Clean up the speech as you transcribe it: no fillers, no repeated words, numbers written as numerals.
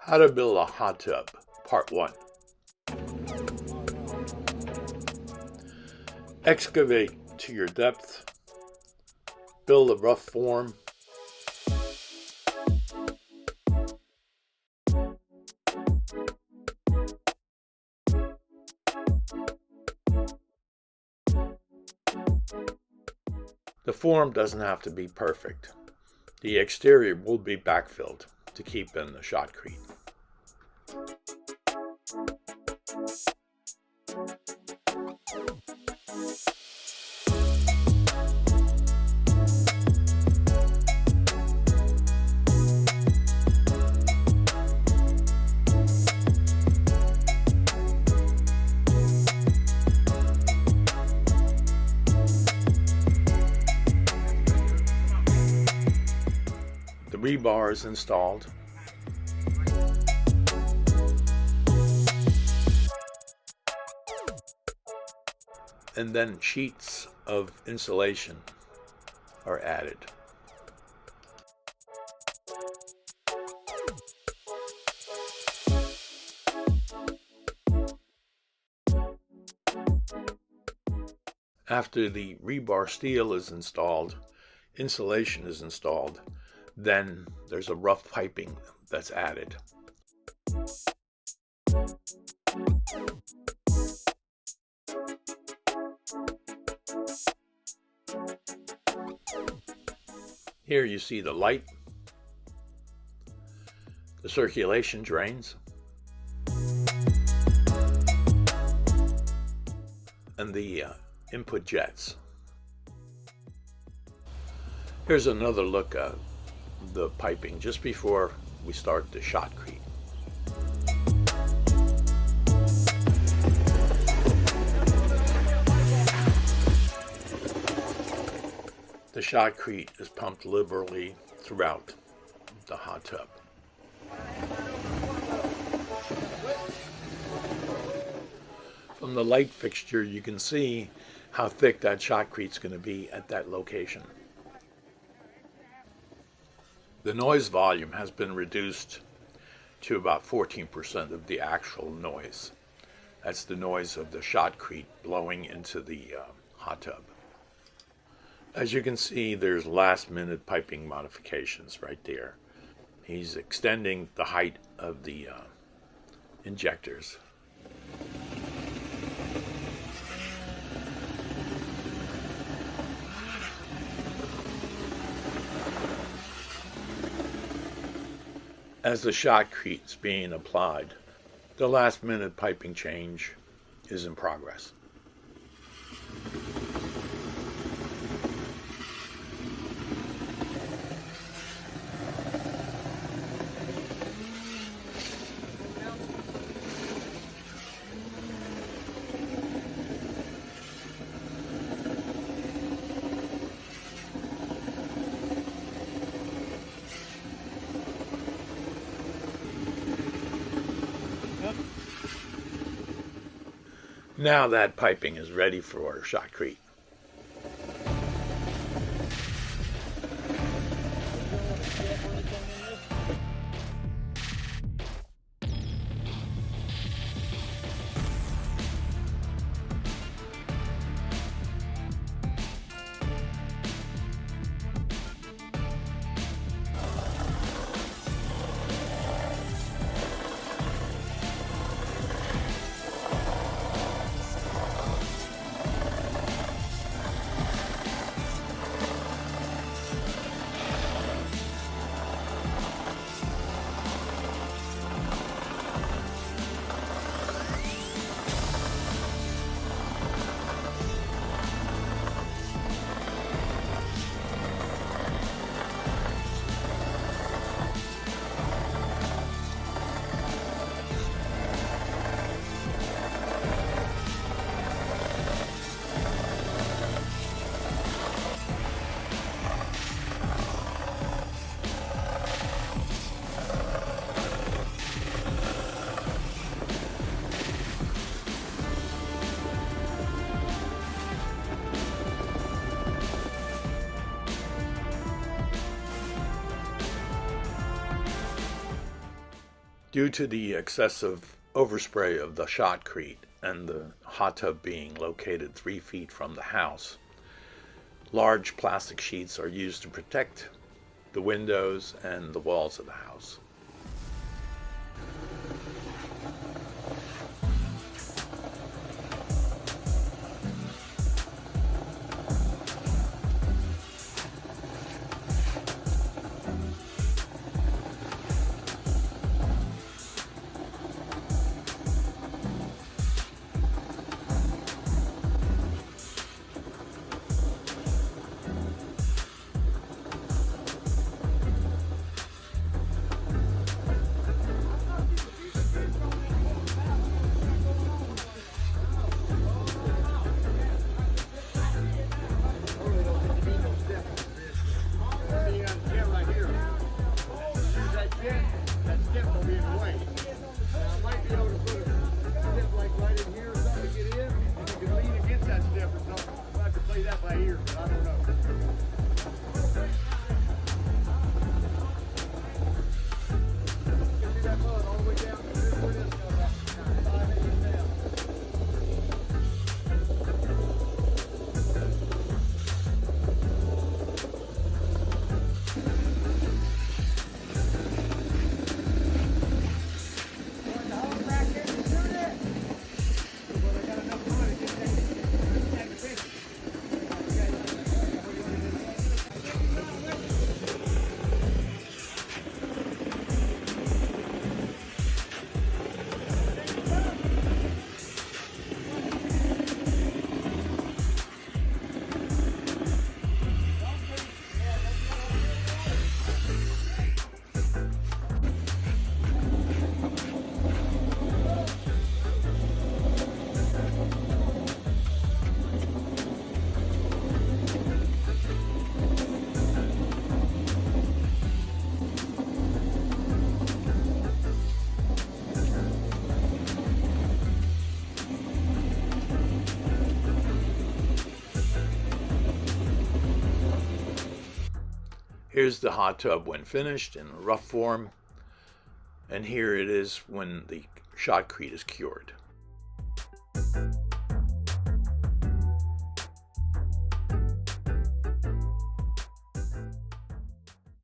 How to build a hot tub, part 1. Excavate to your depth. Build a rough form. The form doesn't have to be perfect. The exterior will be backfilled to keep in the shotcrete. The rebar is installed. And then sheets of insulation are added. After the rebar steel is installed, insulation is installed, then there's a rough piping that's added. Here you see the light, the circulation drains, and the input jets. Here's another look at the piping just before we start the shotcrete. The shotcrete is pumped liberally throughout the hot tub. From the light fixture, you can see how thick that shotcrete is going to be at that location. The noise volume has been reduced to about 14% of the actual noise. That's the noise of the shotcrete blowing into the hot tub. As you can see, there's last-minute piping modifications right there. He's extending the height of the injectors. As the shotcrete is being applied, the last-minute piping change is in progress. Now that piping is ready for shotcrete. Due to the excessive overspray of the shotcrete and the hot tub being located 3 feet from the house, large plastic sheets are used to protect the windows and the walls of the house. Here's the hot tub when finished in rough form, and here it is when the shotcrete is cured.